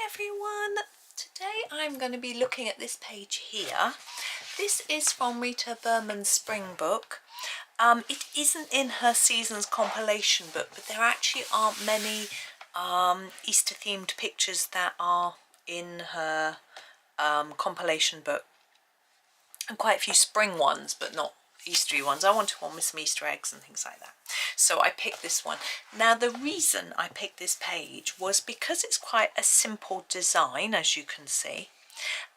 everyone, today I'm going to be looking at this page here. This is from Rita Berman's spring book. It isn't in her seasons compilation book, but there actually aren't many Easter themed pictures that are in her compilation book, and quite a few spring ones but not Eastery ones. I wanted one with some Easter eggs and things like that, so I picked this one. Now the reason I picked this page was because it's quite a simple design, as you can see,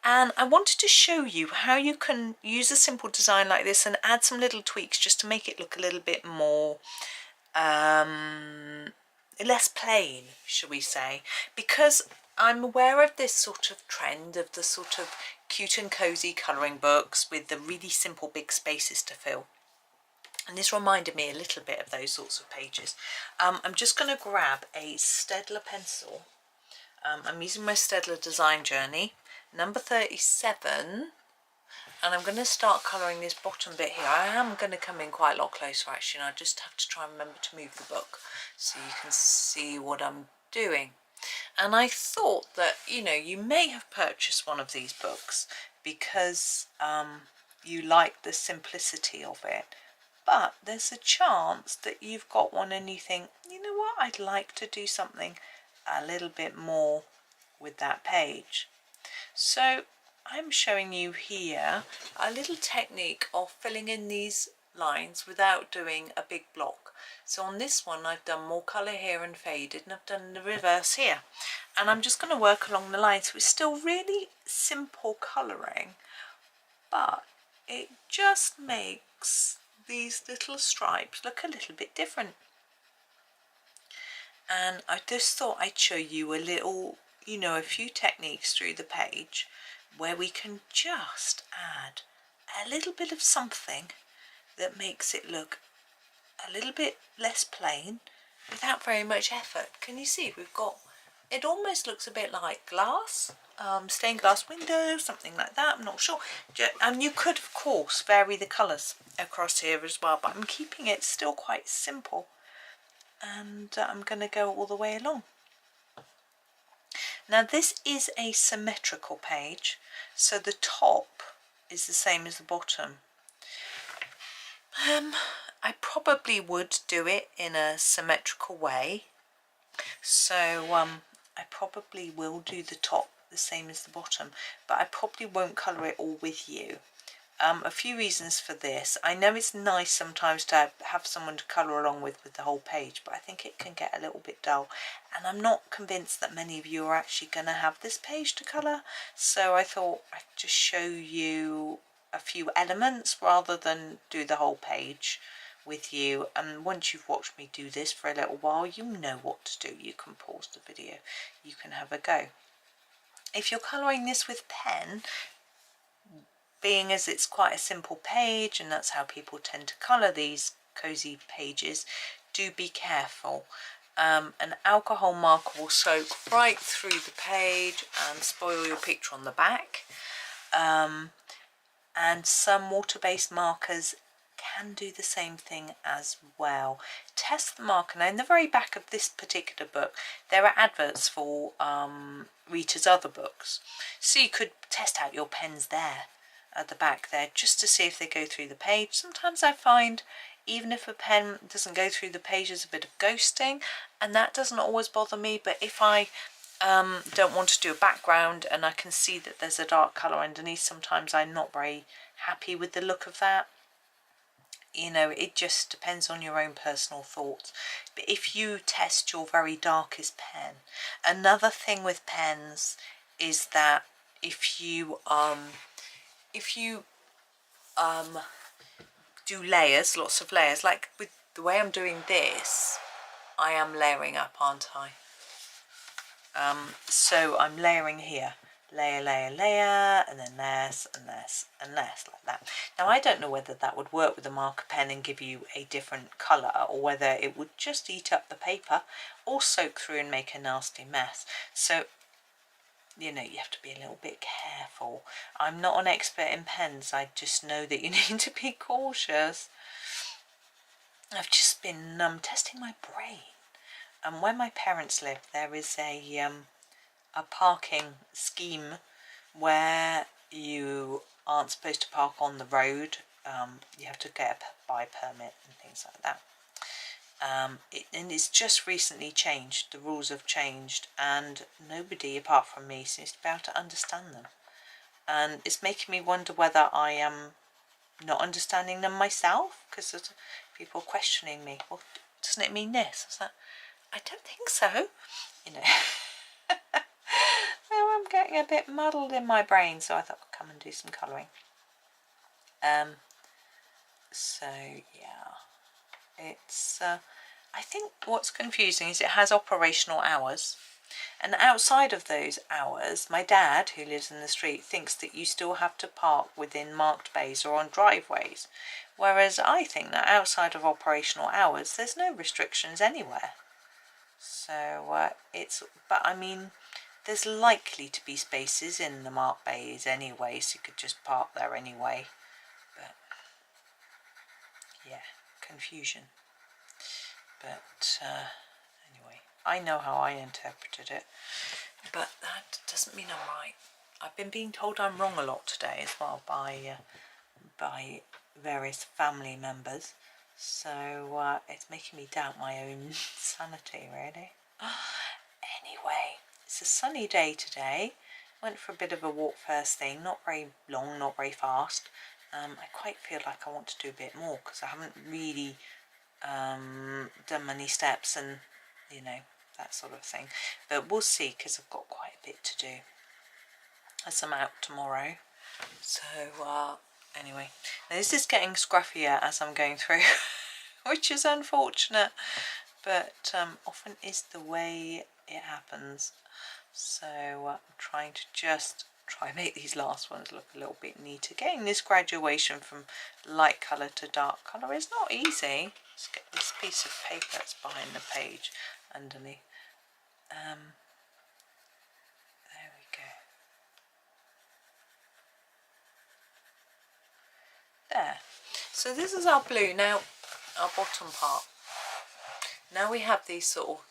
and I wanted to show you how you can use a simple design like this and add some little tweaks just to make it look a little bit more less plain, shall we say, because I'm aware of this sort of trend of the sort of cute and cozy colouring books with the really simple big spaces to fill, and this reminded me a little bit of those sorts of pages. I'm just going to grab a Staedtler pencil. I'm using my Staedtler Design Journey number 37, and I'm going to start colouring this bottom bit here. I am going to come in quite a lot closer actually, and I just have to try and remember to move the book so you can see what I'm doing. And I thought that, you know, you may have purchased one of these books because you like the simplicity of it, but there's a chance that you've got one and you think, you know what, I'd like to do something a little bit more with that page. So I'm showing you here a little technique of filling in these lines without doing a big block. So on this one I've done more colour here and faded, and I've done the reverse here, and I'm just going to work along the line. So it's still really simple colouring, but it just makes these little stripes look a little bit different. And I just thought I'd show you a little, you know, a few techniques through the page where we can just add a little bit of something that makes it look a little bit less plain without very much effort. Can you see we've got, it almost looks a bit like glass, stained glass windows, something like that, I'm not sure. And you could of course vary the colours across here as well, but I'm keeping it still quite simple, and I'm going to go all the way along. Now this is a symmetrical page, so the top is the same as the bottom. I probably would do it in a symmetrical way, so I probably will do the top the same as the bottom, but I probably won't colour it all with you. A few reasons for this. I know it's nice sometimes to have someone to colour along with the whole page, but I think it can get a little bit dull, and I'm not convinced that many of you are actually going to have this page to colour, so I thought I'd just show you a few elements rather than do the whole page with you. And once you've watched me do this for a little while, you know what to do. You can pause the video, you can have a go. If you're colouring this with pen, being as it's quite a simple page and that's how people tend to colour these cosy pages, do be careful. An alcohol marker will soak right through the page and spoil your picture on the back, and some water-based markers can do the same thing as well. Test the marker. Now in the very back of this particular book there are adverts for Rita's other books, so you could test out your pens there at the back there just to see if they go through the page. Sometimes I find even if a pen doesn't go through the page there's a bit of ghosting, and that doesn't always bother me, but if I don't want to do a background and I can see that there's a dark colour underneath, sometimes I'm not very happy with the look of that. You know, it just depends on your own personal thoughts. But if you test your very darkest pen, another thing with pens is that if you do layers, lots of layers, like with the way I'm doing this, I am layering up, aren't I? So I'm layering here, layer, layer, layer, and then less and less and less, like that. Now I don't know whether that would work with a marker pen and give you a different colour, or whether it would just eat up the paper or soak through and make a nasty mess. So, you know, you have to be a little bit careful. I'm not an expert in pens, I just know that you need to be cautious. I've just been testing my brain. And where my parents live, there is a a parking scheme where you aren't supposed to park on the road. You have to get a buy permit and things like that. And it's just recently changed. The rules have changed, and nobody apart from me seems to be able to understand them. And it's making me wonder whether I am not understanding them myself, because there's people questioning me. Well, doesn't it mean this? I was like, I don't think so. You know. Well, I'm getting a bit muddled in my brain, so I thought I'd come and do some colouring. So yeah, it's I think what's confusing is it has operational hours, and outside of those hours, my dad, who lives in the street, thinks that you still have to park within marked bays or on driveways, whereas I think that outside of operational hours there's no restrictions anywhere. So but I mean, there's likely to be spaces in the marked bays anyway, so you could just park there anyway. But yeah, confusion. But anyway, I know how I interpreted it, but that doesn't mean I'm right. I've been being told I'm wrong a lot today as well by various family members, so it's making me doubt my own sanity, really. Anyway, it's a sunny day today. Went for a bit of a walk first thing, not very long, not very fast. I quite feel like I want to do a bit more because I haven't really done many steps and, you know, that sort of thing. But we'll see, because I've got quite a bit to do as I'm out tomorrow. So anyway, now this is getting scruffier as I'm going through, which is unfortunate, but often is the way it happens. So I'm trying to just try and make these last ones look a little bit neater. Getting this graduation from light colour to dark colour is not easy. Let's get this piece of paper that's behind the page underneath. There we go. There. So this is our blue. Now, our bottom part. Now we have these sort of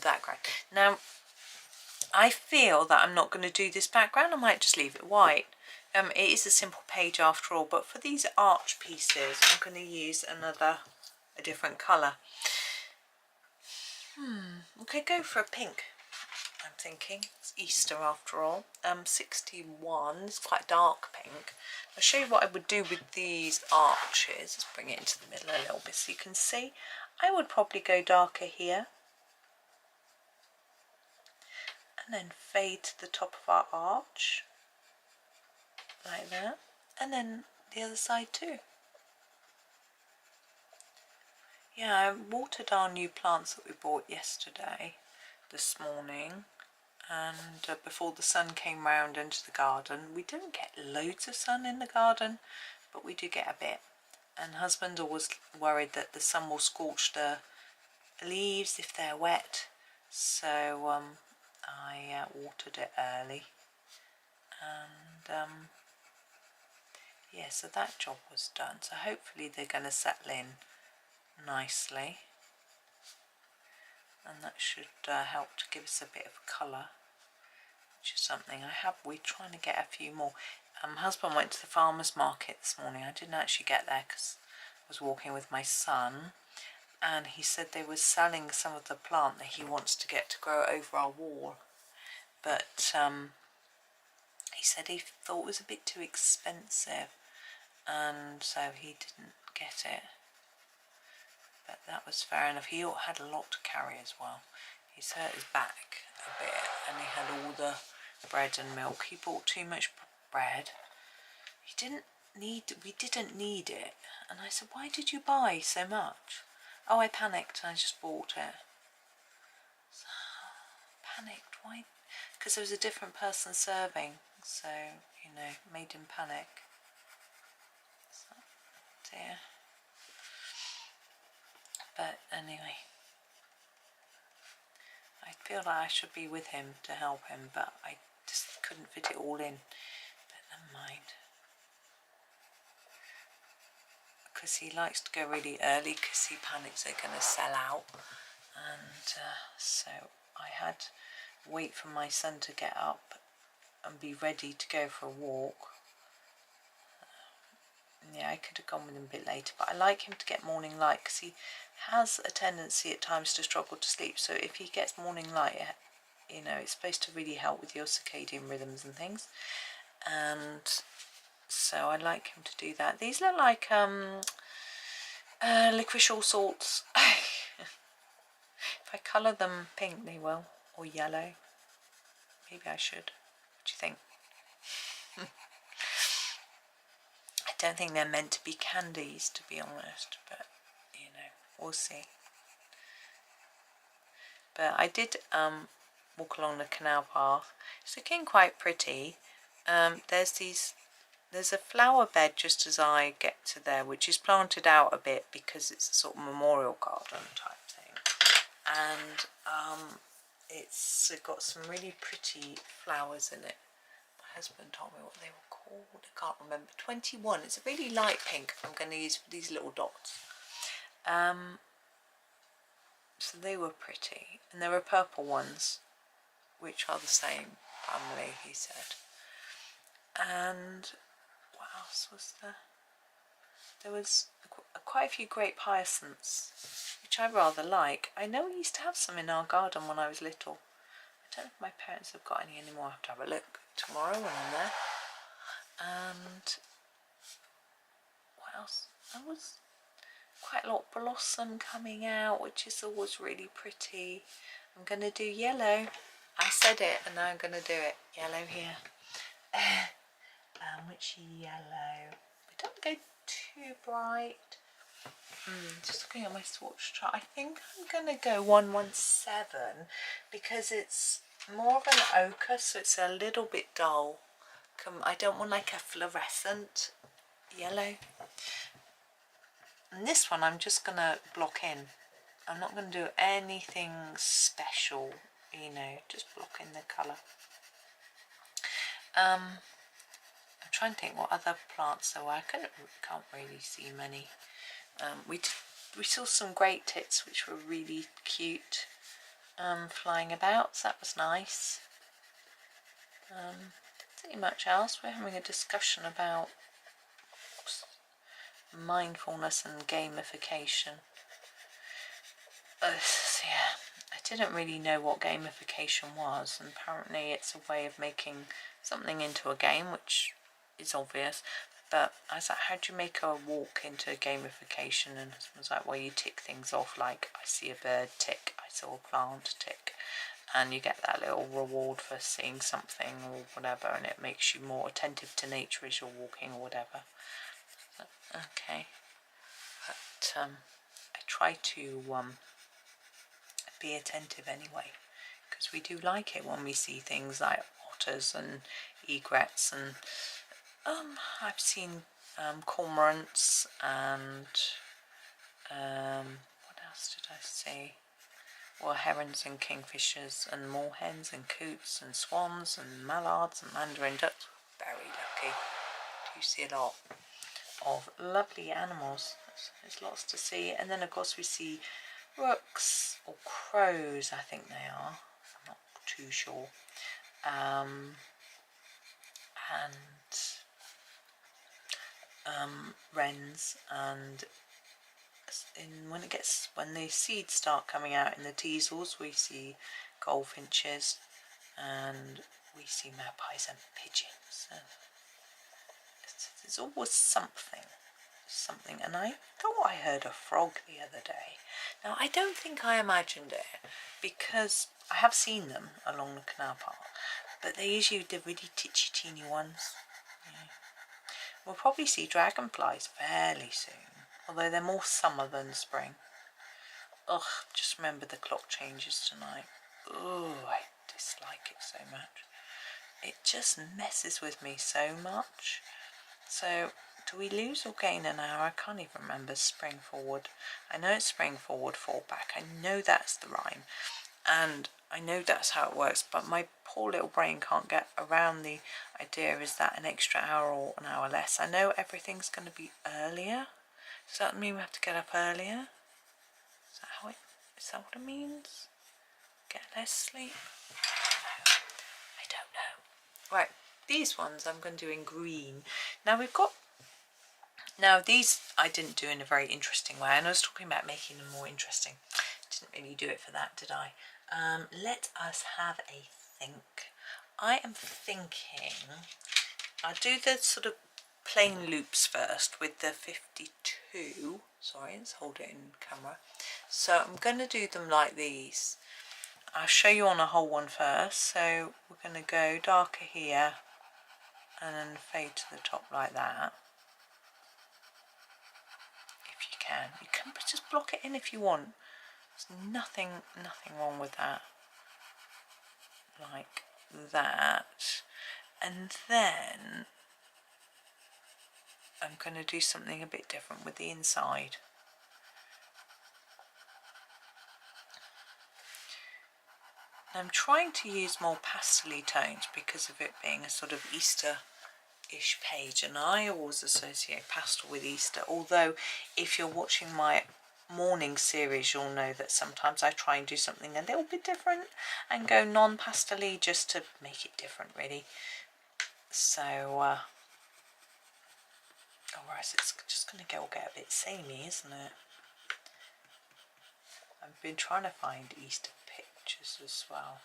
background. Now, I feel that I'm not going to do this background. I might just leave it white. It is a simple page after all, but for these arch pieces, I'm going to use a different colour. We could go for a pink, I'm thinking. It's Easter after all. 61 is quite dark pink. I'll show you what I would do with these arches. Let's bring it into the middle a little bit so you can see. I would probably go darker here. And then fade to the top of our arch. Like that. And then the other side too. Yeah, I watered our new plants that we bought yesterday, this morning, and before the sun came round into the garden. We don't get loads of sun in the garden, but we do get a bit. And husband always worried that the sun will scorch the leaves if they're wet, so I watered it early, and yeah, so that job was done. So hopefully they're going to settle in nicely, and that should help to give us a bit of colour, which is something we're trying to get a few more. Husband went to the farmer's market this morning. I didn't actually get there because I was walking with my son, and he said they were selling some of the plant that he wants to get to grow over our wall, but he said he thought it was a bit too expensive, and so he didn't get it. But that was fair enough. He had a lot to carry as well. He's hurt his back a bit, and he had all the bread and milk. He bought too much bread. We didn't need it. And I said, why did you buy so much? Oh, I panicked and I just bought it. So, panicked, why? Because there was a different person serving, so, you know, made him panic. So, dear. But anyway, I feel like I should be with him to help him, but I just couldn't fit it all in. But never mind. Because he likes to go really early because he panics they're going to sell out. And so I had wait for my son to get up and be ready to go for a walk. Yeah, I could have gone with him a bit later, but I like him to get morning light because he has a tendency at times to struggle to sleep. So if he gets morning light, you know, it's supposed to really help with your circadian rhythms and things. And so I like him to do that. These look like licorice all sorts. If I colour them pink, they will, or yellow. Maybe I should. What do you think? I don't think they're meant to be candies, to be honest, but you know, we'll see. But I did walk along the canal path. It's looking quite pretty. There's a flower bed just as I get to there, which is planted out a bit because it's a sort of memorial garden type thing. And it's got some really pretty flowers in it. My husband told me what they were called. I can't remember. 21. It's a really light pink. I'm going to use these little dots. So they were pretty. And there were purple ones, which are the same family, he said. And what else was there? There was quite a few grape hyacinths, which I rather like. I know we used to have some in our garden when I was little. I don't know if my parents have got any anymore. I have to have a look tomorrow when I'm there. And what else? There was quite a lot of blossom coming out, which is always really pretty. I'm going to do yellow. I said it and now I'm going to do it. Yellow here. Which yellow? But don't go too bright. Just looking at my swatch chart, I think I'm going to go 117 because it's more of an ochre, so it's a little bit dull. I don't want like a fluorescent yellow. And this one I'm just going to block in. I'm not going to do anything special, you know, just block in the colour. I'm trying to think what other plants there were. I can't really see many. We saw some great tits which were really cute flying about, so that was nice. Didn't see much else. We're having a discussion about mindfulness and gamification. Yeah, I didn't really know what gamification was, and apparently it's a way of making something into a game, which is obvious. But I was like, how do you make a walk into gamification? And I was like, well, you tick things off, like I see a bird, tick, I saw a plant, tick. And you get that little reward for seeing something or whatever, and it makes you more attentive to nature as you're walking or whatever. But, okay. But I try to be attentive anyway, because we do like it when we see things like otters and egrets, and I've seen cormorants and what else did I see? Well, herons and kingfishers and moorhens and coots and swans and mallards and mandarin ducks. Very lucky. Do see a lot of lovely animals. There's lots to see. And then of course we see rooks or crows, I think they are. I'm not too sure. And wrens, and when the seeds start coming out in the teasels, we see goldfinches and we see magpies and pigeons. And there's always something, and I thought I heard a frog the other day. Now I don't think I imagined it, because I have seen them along the canal path, but they're usually the really titchy teeny ones. Yeah. We'll probably see dragonflies fairly soon, although they're more summer than spring. Ugh, just remember the clock changes tonight. Ugh, I dislike it so much. It just messes with me so much. So, do we lose or gain an hour? I can't even remember. Spring forward. I know it's spring forward, fall back. I know that's the rhyme. And I know that's how it works, but my poor little brain can't get around the idea, is that an extra hour or an hour less? I know everything's going to be earlier. Does that mean we have to get up earlier? Is that what it means? Get less sleep? don't know. Right, these ones I'm going to do in green. Now now these I didn't do in a very interesting way, and I was talking about making them more interesting. Didn't really do it for that, did I? Let us have a think. I am thinking I'll do the sort of plain loops first with the 52. Sorry, let's hold it in camera. So I'm going to do them like these. I'll show you on a whole one first. So we're going to go darker here and then fade to the top like that. If you can. You can just block it in if you want. There's nothing wrong with that. Like that. And then I'm going to do something a bit different with the inside. I'm trying to use more pastel-y tones because of it being a sort of Easter-ish page, and I always associate pastel with Easter, although if you're watching my morning series you'll know that sometimes I try and do something a little bit different and go non-pastel-y just to make it different really. So otherwise it's just going to get a bit samey, isn't it? I've been trying to find Easter pictures as well.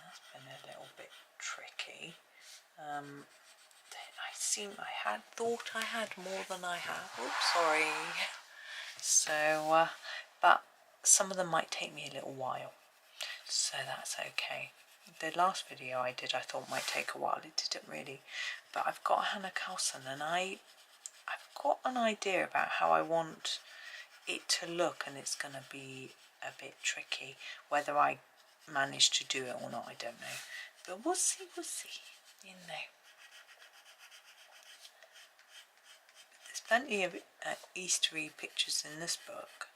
That's been a little bit tricky. I thought I had more than I have. Oops, sorry. So, but some of them might take me a little while, so that's okay. The last video I did I thought might take a while. It didn't really, but I've got Hannah Carlson, and I've got an idea about how I want it to look, and it's going to be a bit tricky. Whether I manage to do it or not, I don't know, but we'll see, you know. There's plenty of Eastery pictures in this book,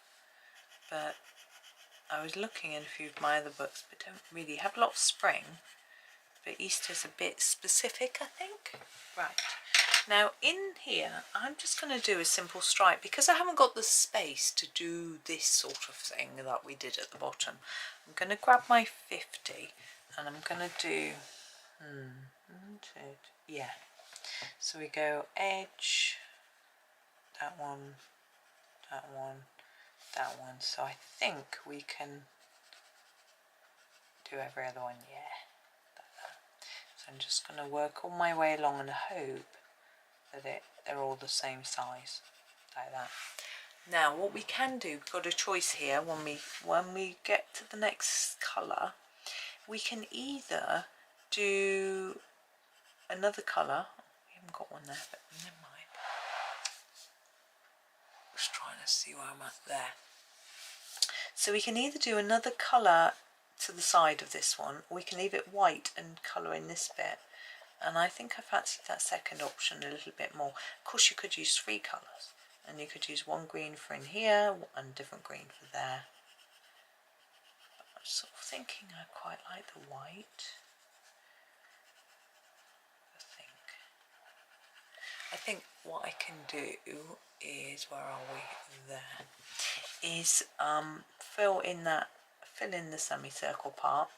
but I was looking in a few of my other books, but don't really have a lot of spring, but Easter's a bit specific, I think. Right, now in here I'm just going to do a simple stripe because I haven't got the space to do this sort of thing that we did at the bottom. I'm going to grab my 50 and I'm going to do yeah, so we go edge, that one, that one, that one. So I think we can do every other one, yeah, like that. So I'm just going to work all my way along and hope that they're all the same size, like that. Now what we can do, we've got a choice here. When we get to the next colour, we can either do another colour. We haven't got one there, but never mind. Just trying to see where I'm at there. So we can either do another colour to the side of this one, or we can leave it white and colour in this bit. And I think I fancied that second option a little bit more. Of course you could use 3 colours, and you could use one green for in here and a different green for there. But I'm sort of thinking I quite like the white. I think what I can do is, where are we? There. Is fill in the semicircle part,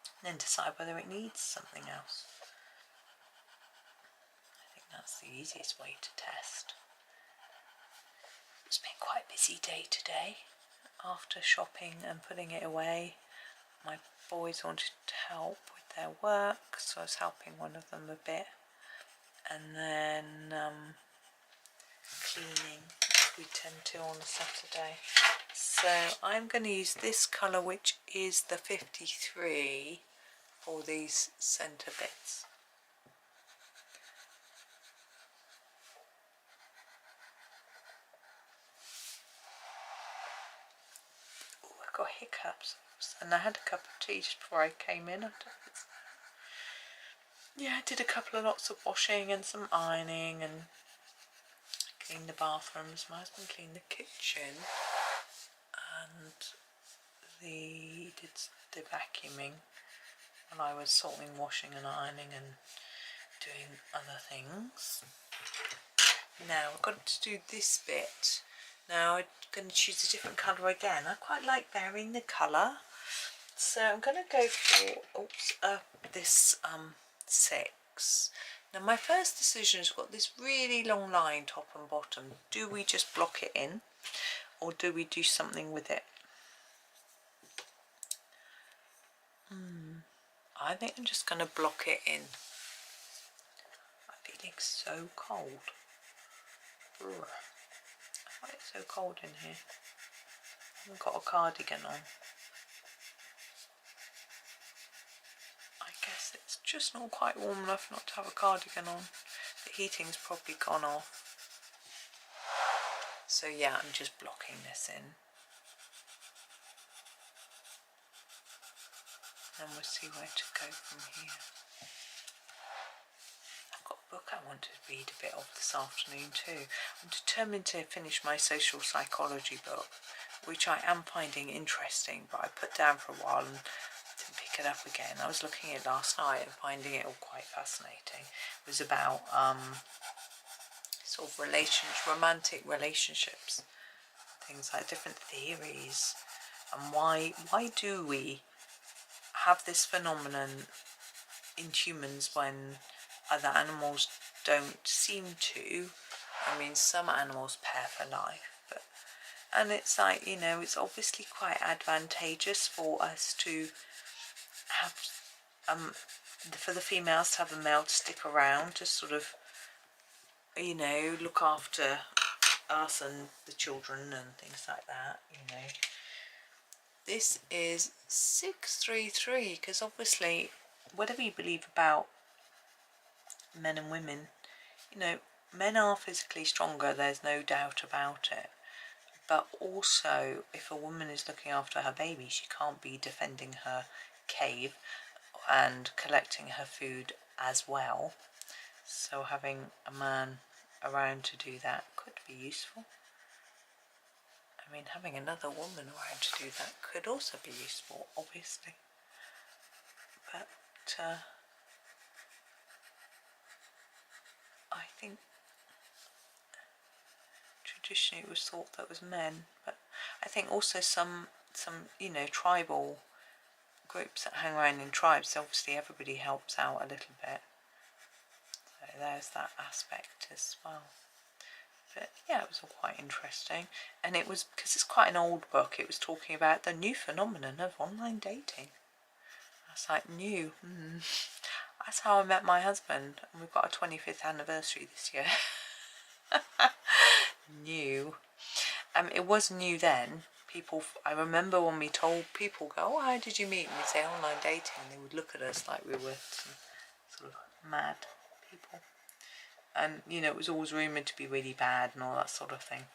and then decide whether it needs something else. I think that's the easiest way to test. It's been quite a busy day today. After shopping and putting it away, my boys wanted to help with their work, so I was helping one of them a bit. And then cleaning, as we tend to on a Saturday. So I'm going to use this colour, which is the 53, for these centre bits. Oh, I got hiccups, and I had a cup of tea just before I came in. Yeah, I did a couple of lots of washing and some ironing and cleaned the bathrooms. My husband cleaned the kitchen and did the vacuuming, and I was sorting, washing and ironing and doing other things. Now I've got to do this bit. Now I'm going to choose a different colour again. I quite like varying the colour. So I'm going to go for this 6. Now my first decision has got this really long line top and bottom. Do we just block it in, or do we do something with it? I think I'm just going to block it in. I'm feeling so cold. Ugh. Why is it so cold in here? I haven't got a cardigan on. I guess it's just not quite warm enough not to have a cardigan on. The heating's probably gone off. So yeah, I'm just blocking this in. And we'll see where to go from here. I've got a book I want to read a bit of this afternoon too. I'm determined to finish my social psychology book, which I am finding interesting, but I put down for a while and didn't pick it up again. I was looking at it last night and finding it all quite fascinating. It was about sort of romantic relationships, things like different theories, and why do we have this phenomenon in humans when other animals don't seem to. I mean, some animals pair for life, and it's like, you know, it's obviously quite advantageous for us to have for the females to have a male to stick around to sort of, you know, look after us and the children and things like that, you know. This is 633, because obviously, whatever you believe about men and women, you know, men are physically stronger, there's no doubt about it. But also, if a woman is looking after her baby, she can't be defending her cave and collecting her food as well. So having a man around to do that could be useful. I mean, having another woman around to do that could also be useful, obviously. But I think traditionally it was thought that was men. But I think also some you know, tribal groups that hang around in tribes, obviously everybody helps out a little bit. So there's that aspect as well. But yeah, it was all quite interesting. And it was, because it's quite an old book, it was talking about the new phenomenon of online dating. I was like, new? That's how I met my husband. And we've got our 25th anniversary this year. New. It was new then. People, I remember when we told people, go, oh, how did you meet? And we'd say online dating. And they would look at us like we were some sort of mad people. And, you know, it was always rumoured to be really bad and all that sort of thing.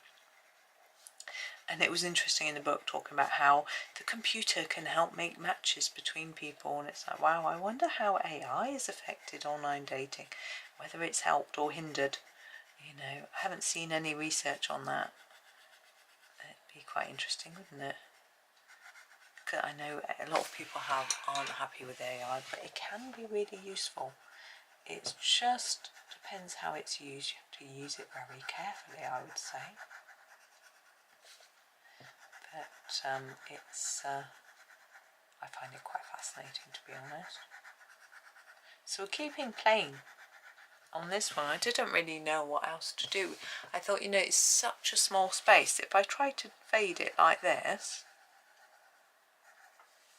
And it was interesting in the book talking about how the computer can help make matches between people. And it's like, wow, I wonder how AI has affected online dating, whether it's helped or hindered. You know, I haven't seen any research on that. It'd be quite interesting, wouldn't it? Because I know a lot of people aren't happy with AI, but it can be really useful. It just depends how it's used. You have to use it very carefully, I would say. But it's I find it quite fascinating, to be honest. So we're keeping plain on this one. I didn't really know what else to do. I thought, you know, it's such a small space that if I try to fade it like this,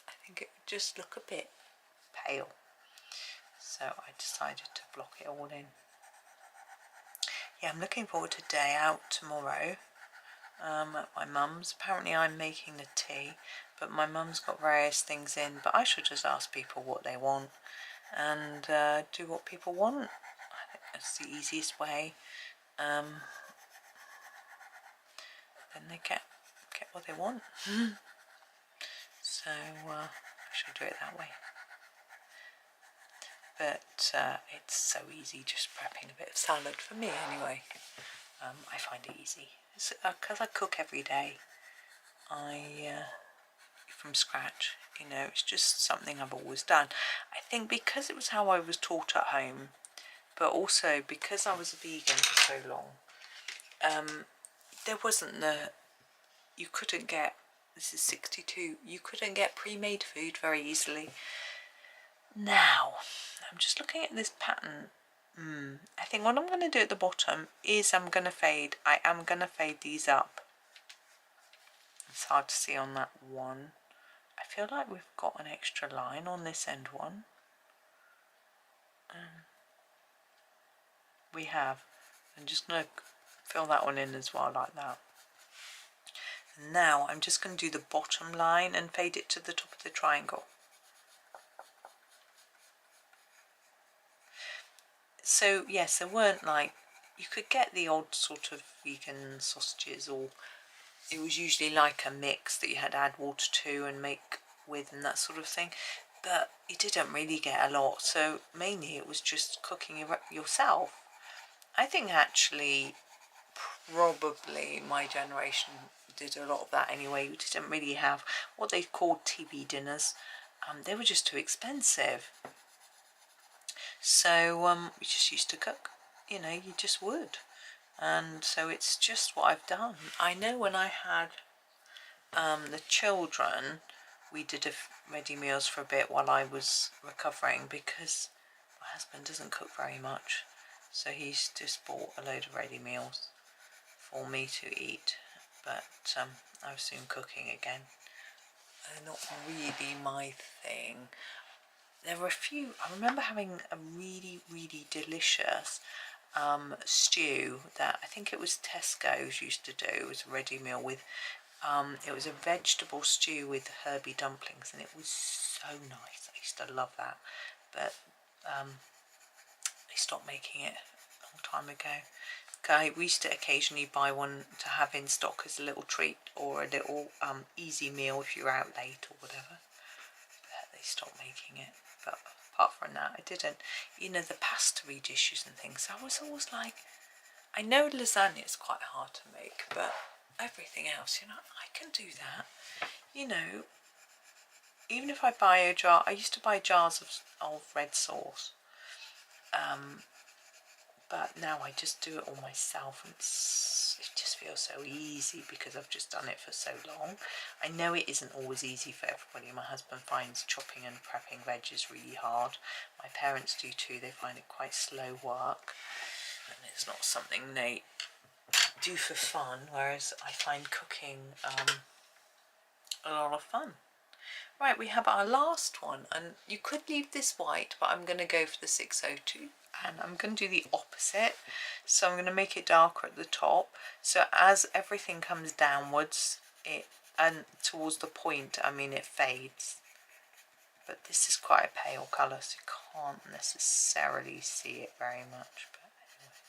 I think it would just look a bit pale. So I decided to block it all in. Yeah, I'm looking forward to day out tomorrow at my mum's. Apparently I'm making the tea, but my mum's got various things in, but I should just ask people what they want and do what people want. I think that's the easiest way. Then they get what they want. So I should do it that way. But it's so easy just prepping a bit of salad for me anyway. I find it easy. Because I cook every day, from scratch, you know, it's just something I've always done. I think because it was how I was taught at home, but also because I was a vegan for so long, there wasn't you couldn't get This is 62. You couldn't get pre-made food very easily. Now, I'm just looking at this pattern. I think what I'm going to do at the bottom is I am going to fade these up. It's hard to see on that one. I feel like we've got an extra line on this end one. We have. I'm just going to fill that one in as well, like that. And now I'm just going to do the bottom line and fade it to the top of the triangle. So yes, there weren't like, you could get the odd sort of vegan sausages, or it was usually like a mix that you had to add water to and make with and that sort of thing, but you didn't really get a lot, so mainly it was just cooking yourself. I think actually probably my generation did a lot of that anyway. We didn't really have what they called TV dinners. They were just too expensive. So we just used to cook, you know, you just would. And so it's just what I've done. I know when I had the children, we did ready meals for a bit while I was recovering, because my husband doesn't cook very much. So he's just bought a load of ready meals for me to eat. But I was soon cooking again. They're not really my thing. There were a few, I remember having a really, really delicious stew that I think it was Tesco's used to do. It was a ready meal with, it was a vegetable stew with herby dumplings, and it was so nice. I used to love that, but they stopped making it a long time ago. We used to occasionally buy one to have in stock as a little treat, or a little easy meal if you're out late or whatever. But they stopped making it. But apart from that, I didn't. You know, the pastry dishes and things, I was always like, I know lasagna is quite hard to make, but everything else, you know, I can do that. You know, even if I buy a jar, I used to buy jars of red sauce. But now I just do it all myself, and it just feels so easy because I've just done it for so long. I know it isn't always easy for everybody. My husband finds chopping and prepping veggies really hard. My parents do too. They find it quite slow work, and it's not something they do for fun, whereas I find cooking a lot of fun. Right, we have our last one, and you could leave this white, but I'm going to go for the 602. And I'm going to do the opposite, so I'm going to make it darker at the top, so as everything comes downwards and towards the point, I mean, it fades. But this is quite a pale colour, so you can't necessarily see it very much, but anyway.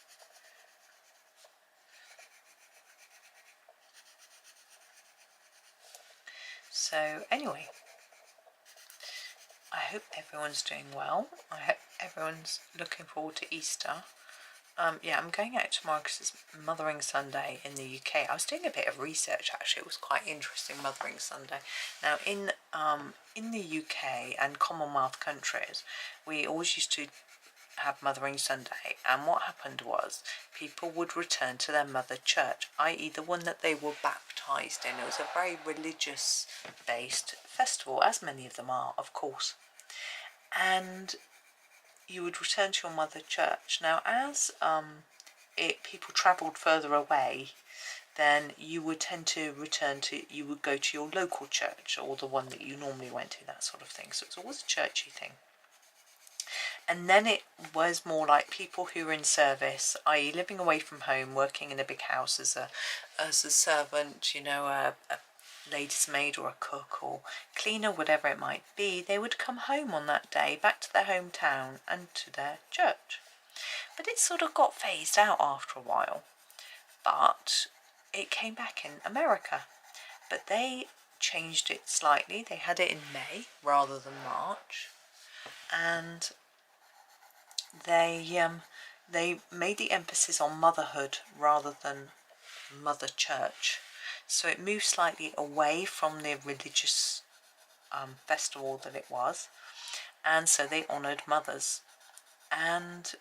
So anyway, I hope everyone's doing well. I hope everyone's looking forward to Easter. Yeah, I'm going out tomorrow because it's Mothering Sunday in the UK. I was doing a bit of research actually. It was quite interesting, Mothering Sunday. Now in the UK and Commonwealth countries, we always used to have Mothering Sunday, and what happened was people would return to their mother church, i.e. the one that they were baptised in. It was a very religious based festival, as many of them are, of course. And you would return to your mother church. Now, as people travelled further away, then you would tend to you would go to your local church, or the one that you normally went to, that sort of thing. So it's always a churchy thing. And then it was more like people who were in service, i.e. living away from home, working in a big house as a servant, you know, a lady's maid or a cook or cleaner, whatever it might be. They would come home on that day, back to their hometown and to their church. But it sort of got phased out after a while. But it came back in America. But they changed it slightly. They had it in May rather than March. And they made the emphasis on motherhood rather than mother church. So it moved slightly away from the religious festival that it was, and so they honoured mothers. And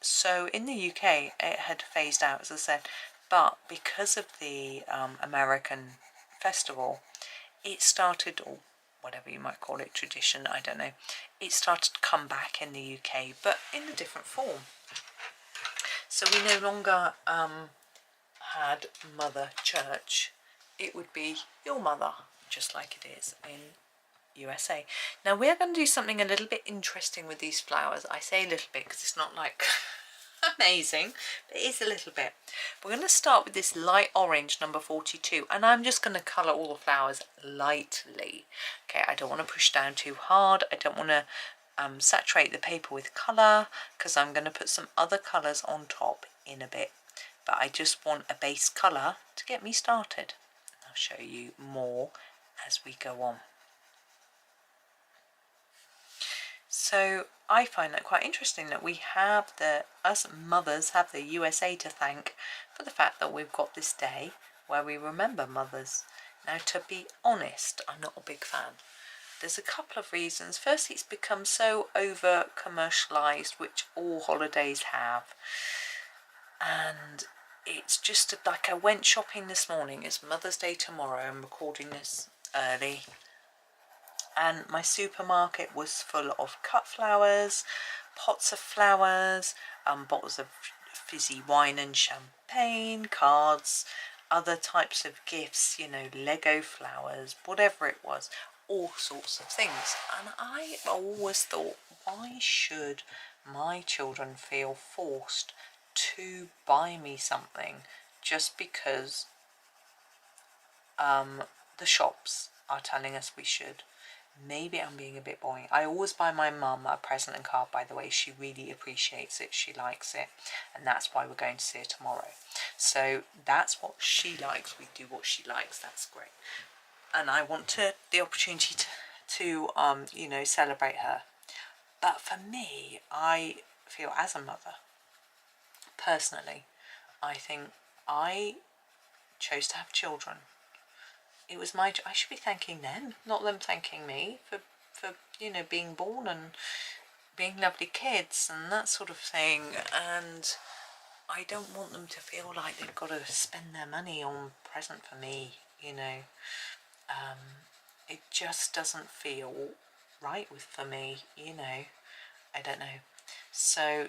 so in the UK it had phased out, as I said, but because of the American festival, it started, or whatever you might call it, tradition, I don't know, it started to come back in the UK, but in a different form. So we no longer had Mother Church. It would be your mother, just like it is in USA. Now we're going to do something a little bit interesting with these flowers. I say a little bit because it's not like amazing, but it is a little bit. We're going to start with this light orange, number 42, and I'm just going to colour all the flowers lightly. Okay, I don't want to push down too hard. I don't want to saturate the paper with colour, because I'm going to put some other colours on top in a bit, but I just want a base colour to get me started. I'll show you more as we go on. So I find that quite interesting that we have us mothers have the USA to thank for the fact that we've got this day where we remember mothers. Now, to be honest, I'm not a big fan. There's a couple of reasons. First, it's become so over commercialized, which all holidays have, and it's just like, I went shopping this morning. It's Mother's Day tomorrow. I'm recording this early, and my supermarket was full of cut flowers, pots of flowers, bottles of fizzy wine and champagne, cards, other types of gifts, you know, Lego flowers, whatever it was, all sorts of things. And I always thought, why should my children feel forced to buy me something just because the shops are telling us we should? Maybe I'm being a bit boring. I always buy my mum a present and card, by the way. She really appreciates it. She likes it. And that's why we're going to see her tomorrow. So that's what she likes. We do what she likes. That's great. And I want the opportunity to you know, celebrate her. But for me, I feel as a mother, personally, I think I chose to have children. It was I should be thanking them, not them thanking me for you know, being born and being lovely kids and that sort of thing. And I don't want them to feel like they've got to spend their money on a present for me, you know. It just doesn't feel right for me, you know. I don't know. So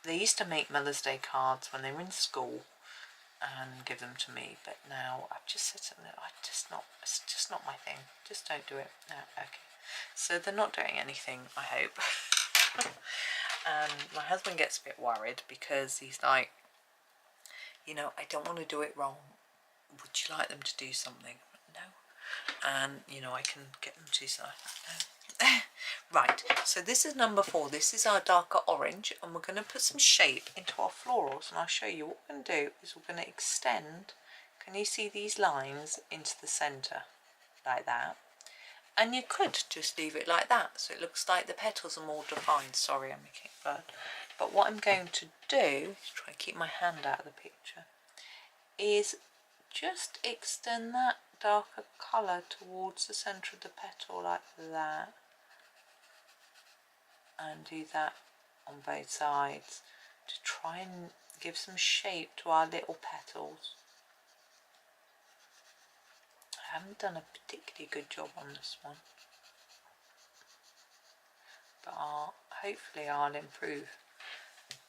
they used to make Mother's Day cards when they were in school and give them to me, but now I've just said to them, it's just not my thing. Just don't do it. No, okay. So they're not doing anything, I hope. And my husband gets a bit worried because he's like, you know, I don't want to do it wrong. Would you like them to do something? No. And, you know, I can get them to do something. No. Right, so this is number 4. This is our darker orange, and we're going to put some shape into our florals, and I'll show you what we're going to do is we're going to extend, can you see these lines, into the centre like that. And you could just leave it like that, so it looks like the petals are more defined. Sorry, I'm making it blurred. But what I'm going to do, try and keep my hand out of the picture, is just extend that darker colour towards the centre of the petal like that. And do that on both sides to try and give some shape to our little petals. I haven't done a particularly good job on this one, but hopefully I'll improve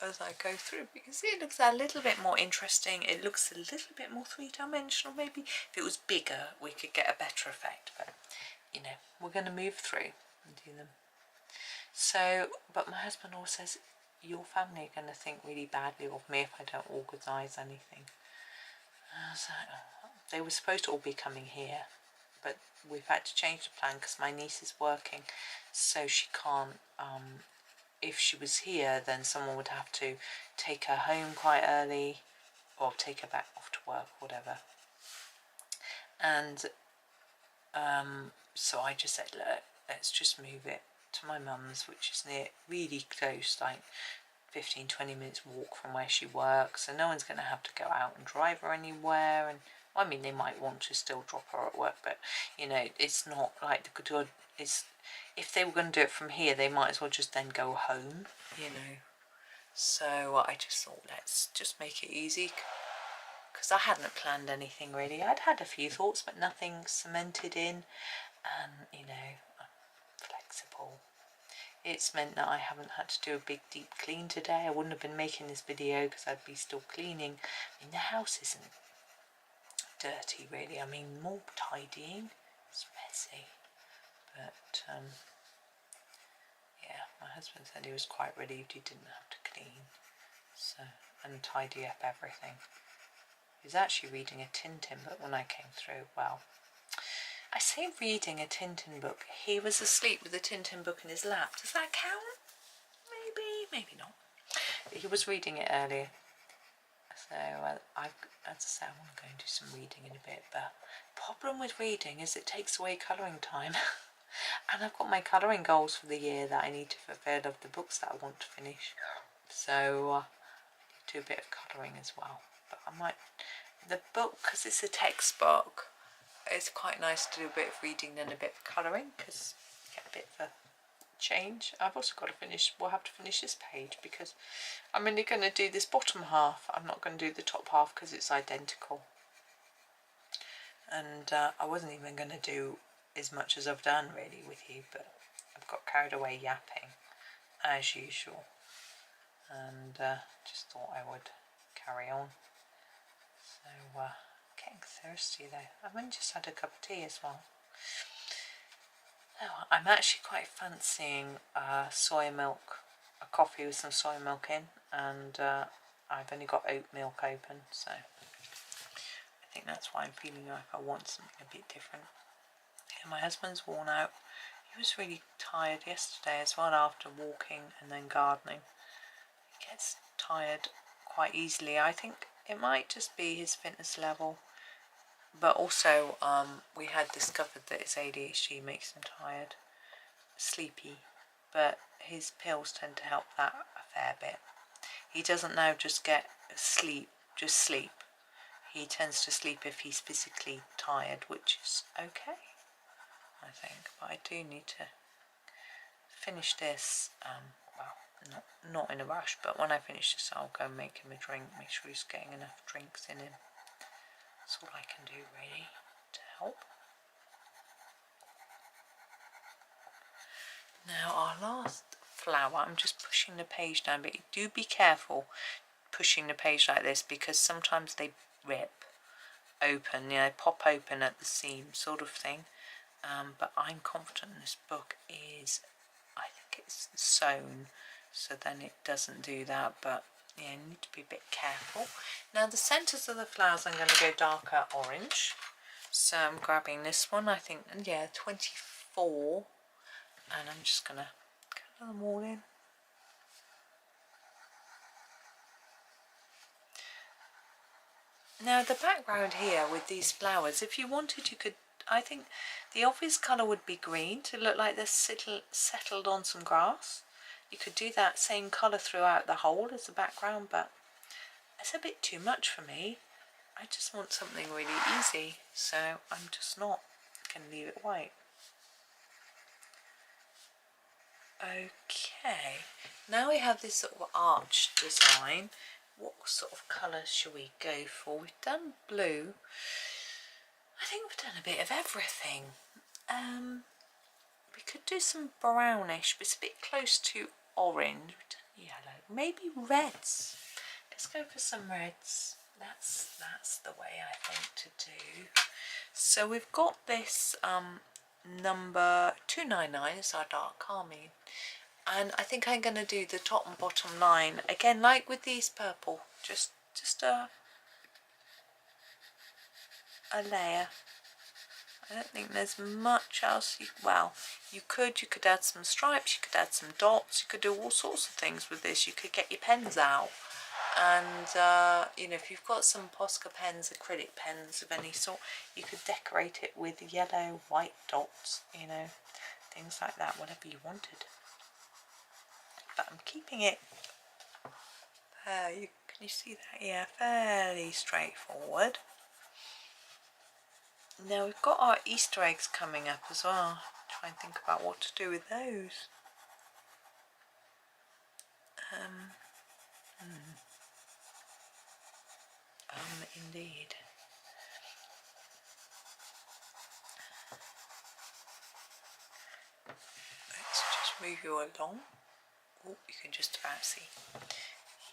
as I go through, because it looks a little bit more interesting. It looks a little bit more three-dimensional. Maybe if it was bigger we could get a better effect, but you know, we're going to move through and do them. So, but my husband always says, your family are going to think really badly of me if I don't organise anything. And I was like, oh. They were supposed to all be coming here, but we've had to change the plan because my niece is working, so she can't, if she was here then someone would have to take her home quite early or take her back off to work, whatever. And so I just said, look, let's just move it to my mum's, which is near, really close, like 15-20 minutes walk from where she works, so no one's going to have to go out and drive her anywhere. And I mean, they might want to still drop her at work, but you know, it's not like they could do it's, if they were going to do it from here, they might as well just then go home, you know. So I just thought, let's just make it easy, because I hadn't planned anything really. I'd had a few thoughts, but nothing cemented in, and you know, I'm flexible. It's meant that I haven't had to do a big deep clean today. I wouldn't have been making this video because I'd be still cleaning. I mean, the house isn't dirty really. I mean, more tidying. It's messy, but yeah, my husband said he was quite relieved he didn't have to clean and tidy up everything. He was actually reading a Tintin book when I came through. Well, I say reading a Tintin book. He was asleep with a Tintin book in his lap. Does that count? Maybe, maybe not. He was reading it earlier. So as I say, I want to go and do some reading in a bit. But the problem with reading is it takes away colouring time. And I've got my colouring goals for the year that I need to fulfil of the books that I want to finish. So I need to do a bit of colouring as well. But I might, the book, because it's a textbook, it's quite nice to do a bit of reading and a bit of colouring, because you get a bit of a change. I've also got to finish, we'll have to finish this page because I'm only going to do this bottom half. I'm not going to do the top half because it's identical. And I wasn't even going to do as much as I've done really with you, but I've got carried away yapping as usual, and just thought I would carry on. So getting thirsty though. I've only just had a cup of tea as well. Oh, I'm actually quite fancying soy milk, a coffee with some soy milk in, and I've only got oat milk open, so I think that's why I'm feeling like I want something a bit different. Yeah, my husband's worn out. He was really tired yesterday as well after walking and then gardening. He gets tired quite easily. I think it might just be his fitness level, but also we had discovered that his ADHD makes him tired, sleepy, but his pills tend to help that a fair bit. He doesn't now just get sleep, just sleep. He tends to sleep if he's physically tired, which is okay, I think. But I do need to finish this, well, not in a rush, but when I finish this I'll go and make him a drink, make sure he's getting enough drinks in him. That's all I can do really to help. Now our last flower, I'm just pushing the page down, but do be careful pushing the page like this because sometimes they rip open, you know, pop open at the seam sort of thing. But I'm confident this book is, I think it's sewn, so then it doesn't do that, but yeah, you need to be a bit careful. Now the centres of the flowers I'm going to go darker orange, so I'm grabbing this one, I think, and yeah, 24, and I'm just going to colour them all in. Now the background here with these flowers, if you wanted you could, I think the obvious colour would be green to look like they're settled on some grass. You could do that same colour throughout the whole as the background, but it's a bit too much for me. I just want something really easy, so I'm just not going to leave it white. Okay, now we have this sort of arch design. What sort of colours should we go for? We've done blue. I think we've done a bit of everything. We could do some brownish, but it's a bit close to orange. We've done yellow, maybe reds. Let's go for some reds. That's the way I think to do. So we've got this number 299 is our dark carmine, and I think I'm going to do the top and bottom line again, like with these purple, just a layer. I don't think there's much else. You could add some stripes, you could add some dots, you could do all sorts of things with this. You could get your pens out, and you know, if you've got some Posca pens, acrylic pens of any sort, you could decorate it with yellow, white dots, you know, things like that, whatever you wanted. But I'm keeping it, can you see that? Yeah, fairly straightforward. Now we've got our Easter eggs coming up as well. Try and think about what to do with those. Indeed. Let's just move you along. Oh, you can just about see.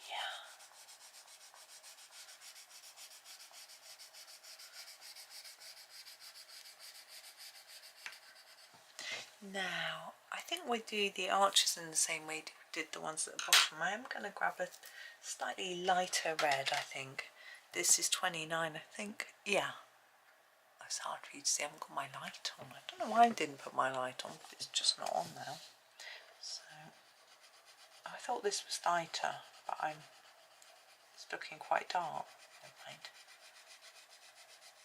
Yeah. Now, I think we do the arches in the same way we did the ones at the bottom. I am going to grab a slightly lighter red, I think. This is 29, I think. Yeah. It's hard for you to see. I haven't got my light on. I don't know why I didn't put my light on, but it's just not on now. So, I thought this was lighter, but it's looking quite dark. Never mind.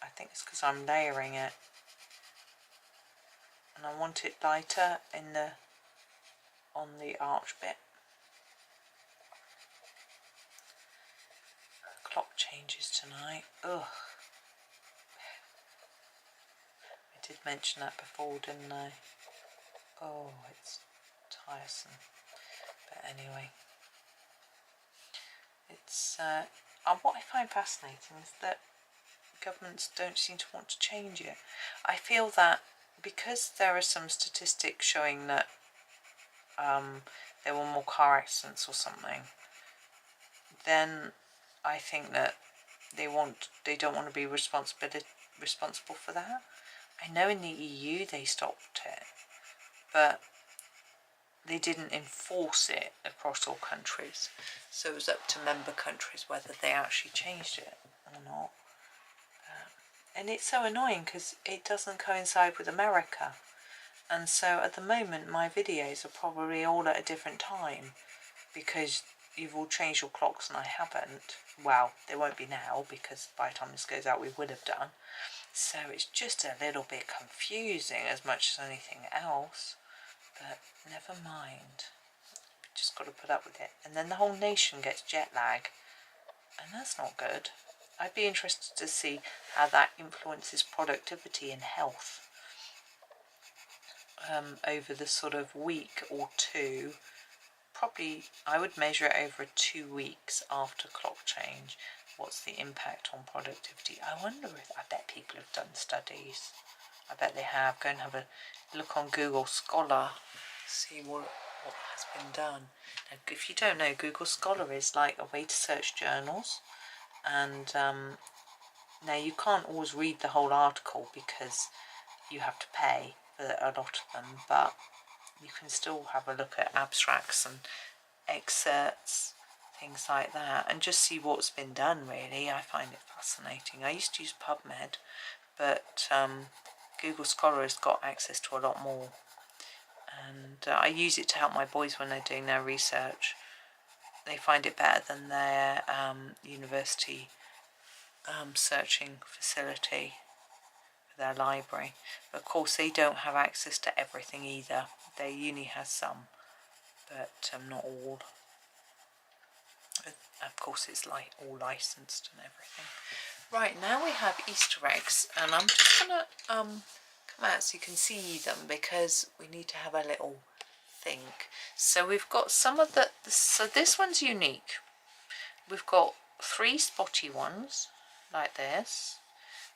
I think it's because I'm layering it. And I want it lighter on the arch bit. Clock changes tonight. Ugh. I did mention that before, didn't I? Oh, it's tiresome. But anyway, it's what I find fascinating is that governments don't seem to want to change it. I feel that because there are some statistics showing that there were more car accidents or something, then I think that they don't want to be responsible for that. I know in the EU they stopped it, but they didn't enforce it across all countries. So it was up to member countries whether they actually changed it or not. And it's so annoying because it doesn't coincide with America. And so at the moment my videos are probably all at a different time because you've all changed your clocks and I haven't. Well, they won't be now because by the time this goes out we would have done. So it's just a little bit confusing as much as anything else. But never mind. We've just got to put up with it. And then the whole nation gets jet lag. And that's not good. I'd be interested to see how that influences productivity and health over the sort of week or two. Probably I would measure it over 2 weeks after clock change. What's the impact on productivity? I wonder if, I bet people have done studies. I bet they have. Go and have a look on Google Scholar, see what has been done. Now, if you don't know, Google Scholar is like a way to search journals, and now you can't always read the whole article because you have to pay for a lot of them, but you can still have a look at abstracts and excerpts, things like that, and just see what's been done. Really, I find it fascinating. I used to use PubMed, but Google Scholar has got access to a lot more, and I use it to help my boys when they're doing their research. They find it better than their university searching facility for their library. But of course they don't have access to everything either. Their uni has some, but not all. Of course it's like all licensed and everything. Right, now we have Easter eggs, and I'm just gonna come out so you can see them because we need to have a little think. So we've got some of so this one's unique. We've got 3 spotty ones like this.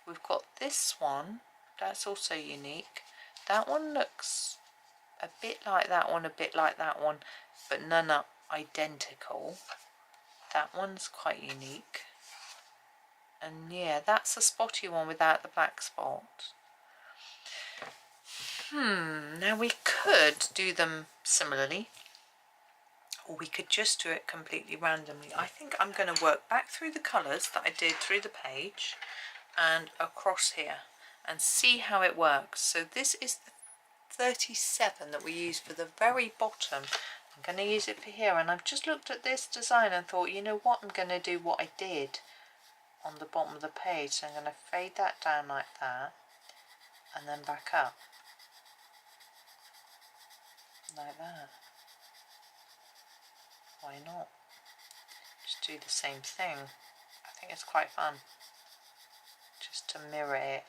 We've got this one, that's also unique. That one looks a bit like that one, a bit like that one, but none are identical. That one's quite unique. And yeah, that's a spotty one without the black spot. Now we could do them similarly, or we could just do it completely randomly. I think I'm going to work back through the colours that I did through the page and across here and see how it works. So this is the 37 that we use for the very bottom. I'm going to use it for here, and I've just looked at this design and thought, you know what, I'm going to do what I did on the bottom of the page. So I'm going to fade that down like that and then back up like that. Why not? Just do the same thing. I think it's quite fun just to mirror it.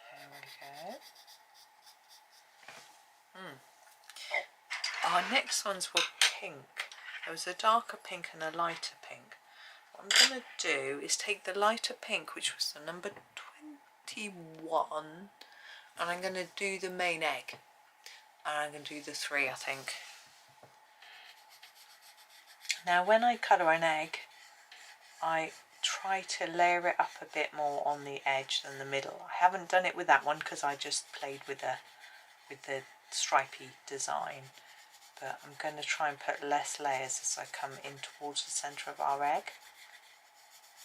There we go. Our next ones were pink. There was a darker pink and a lighter pink. What I'm going to do is take the lighter pink, which was the number 21, and I'm going to do the main egg. And I'm going to do the 3, I think. Now when I colour an egg, I try to layer it up a bit more on the edge than the middle. I haven't done it with that one because I just played with the stripy design, but I'm going to try and put less layers as I come in towards the centre of our egg,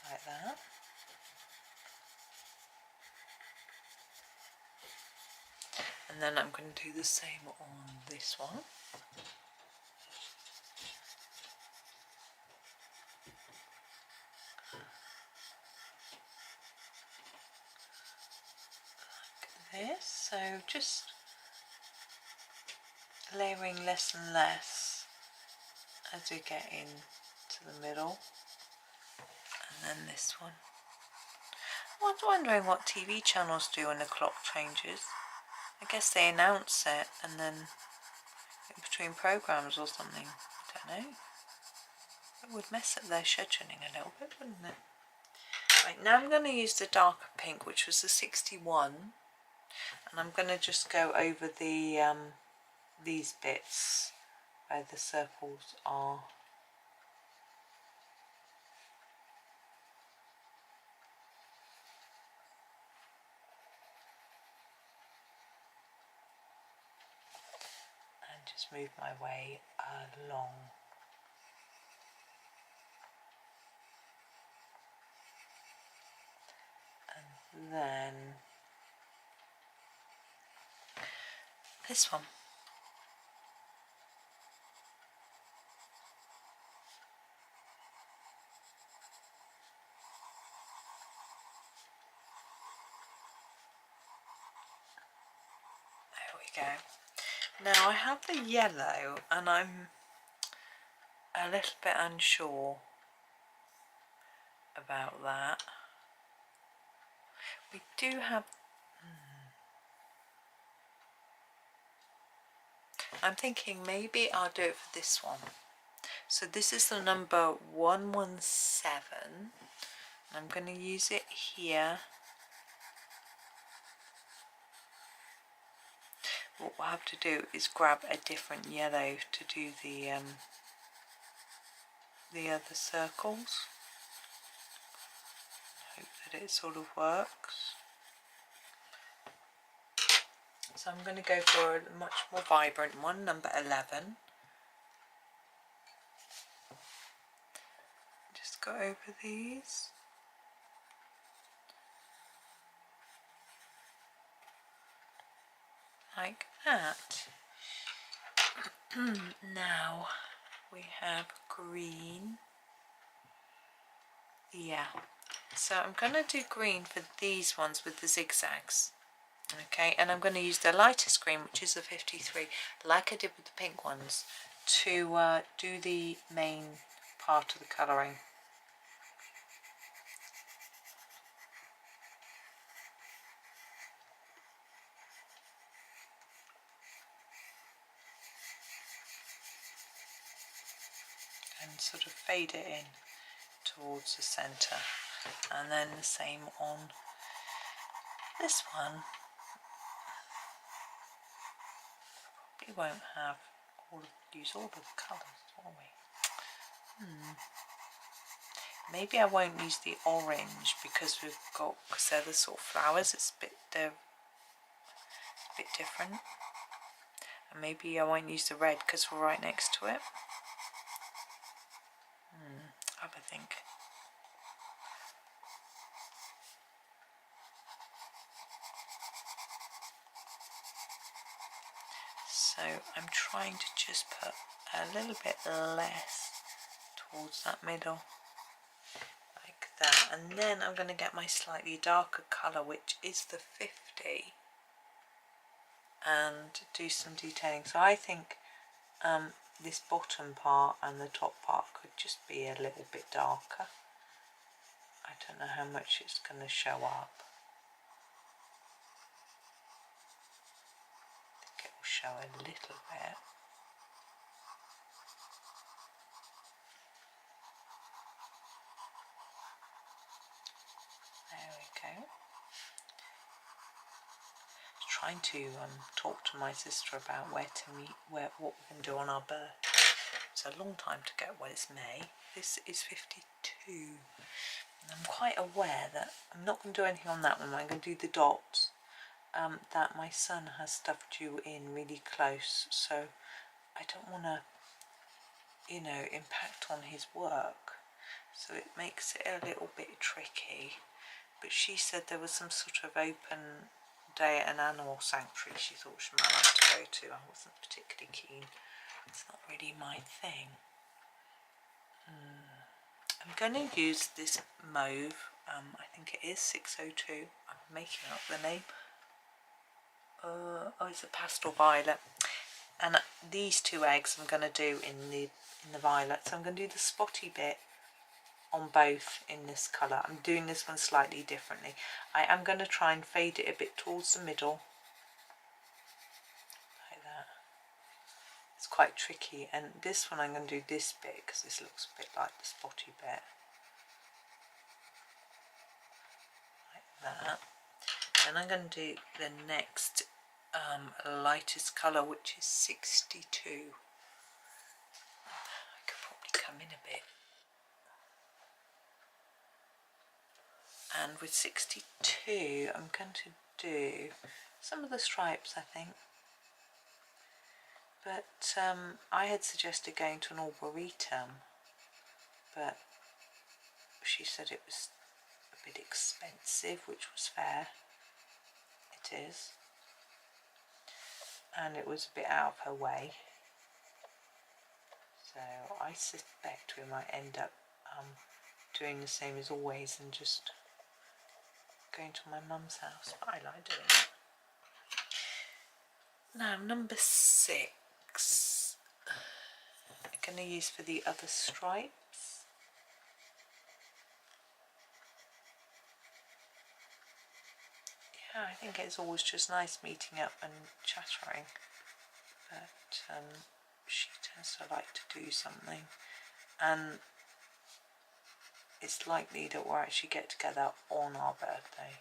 like that. And then I'm going to do the same on this one. Like this, so just layering less and less as we get into the middle. And then this one. I was wondering what TV channels do when the clock changes. I guess they announce it and then in between programmes or something. I don't know. It would mess up their scheduling a little bit, wouldn't it? Right, now I'm going to use the darker pink, which was the 61, and I'm going to just go over the these bits where the circles are. And just move my way along. And then this one. There we go. Now I have the yellow and I'm a little bit unsure about that. We do have... I'm thinking maybe I'll do it for this one. So this is the number 117. I'm going to use it here. What we'll have to do is grab a different yellow to do the other circles. Hope that it sort of works. So I'm going to go for a much more vibrant one, number 11. Just go over these. Like that. Now we have green. Yeah. So I'm going to do green for these ones with the zigzags. Okay, and I'm going to use the lightest green, which is the 53, like I did with the pink ones, to do the main part of the colouring. And sort of fade it in towards the centre. And then the same on this one. We won't have use all of the colours, will we? Maybe I won't use the orange because they're the sort of flowers. They're a bit different. And maybe I won't use the red because we're right next to it. Have a think. So I'm trying to just put a little bit less towards that middle, like that. And then I'm going to get my slightly darker colour, which is the 50, and do some detailing. So I think this bottom part and the top part could just be a little bit darker. I don't know how much it's going to show up. I think it will show a little bit. to talk to my sister about where to meet, what we can do on our birthday. It's a long time to go. Well, it's May. This is 52. And I'm quite aware that I'm not going to do anything on that one. I'm going to do the dots. That my son has stuffed you in really close, so I don't want to, you know, impact on his work. So it makes it a little bit tricky. But she said there was some sort of open day at an animal sanctuary she thought she might like to go to. I wasn't particularly keen. It's not really my thing. I'm going to use this mauve. I think it is 602. I'm making up the name. Oh, it's a pastel violet. And these two eggs I'm going to do in the violet. So I'm going to do the spotty bit on both in this colour. I'm doing this one slightly differently. I am going to try and fade it a bit towards the middle, like that. It's quite tricky, and this one I'm going to do this bit because this looks a bit like the spotty bit, like that. And I'm going to do the next lightest colour, which is 62. I could probably come in a bit. And with 62, I'm going to do some of the stripes, I think. But I had suggested going to an arboretum, but she said it was a bit expensive, which was fair. It is. And it was a bit out of her way. So I suspect we might end up doing the same as always and just going to my mum's house, but I like doing it. Now number 6, I'm going to use for the other stripes. Yeah, I think it's always just nice meeting up and chattering, but she tends to like to do something, and it's likely that we'll actually get together on our birthday,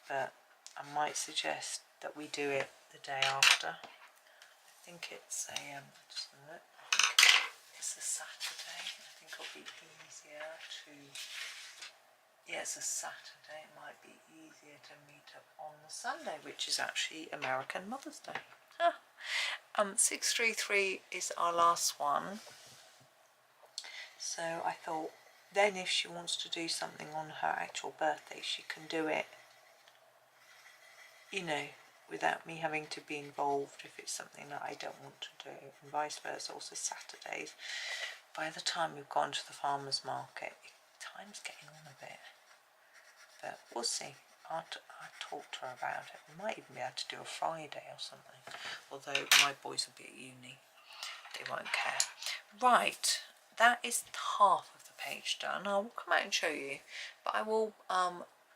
but I might suggest that we do it the day after. I think it's a just a minute. I think it's a Saturday. I think it'll be easier to. Yeah, it's a Saturday. It might be easier to meet up on the Sunday, which is actually American Mother's Day. 633 is our last one. So I thought, then if she wants to do something on her actual birthday, she can do it, you know, without me having to be involved if it's something that I don't want to do, and vice versa. Also Saturdays, by the time we've gone to the farmer's market, time's getting on a bit, but we'll see. I'll talk to her about it. We might even be able to do a Friday or something, although my boys will be at uni, they won't care. Right, that is half of the page done. I will come out and show you, but I will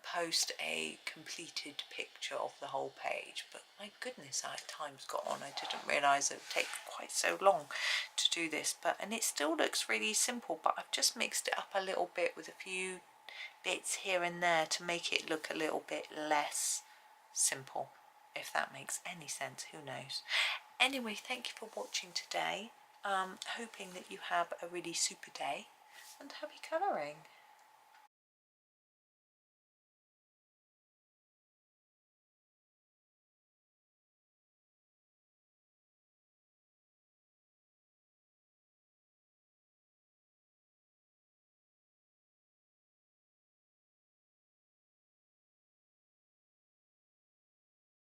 post a completed picture of the whole page. But my goodness, time's got on. I didn't realise it would take quite so long to do this, and it still looks really simple, but I've just mixed it up a little bit with a few bits here and there to make it look a little bit less simple, if that makes any sense. Who knows? Anyway, thank you for watching today. Hoping that you have a really super day, and happy colouring.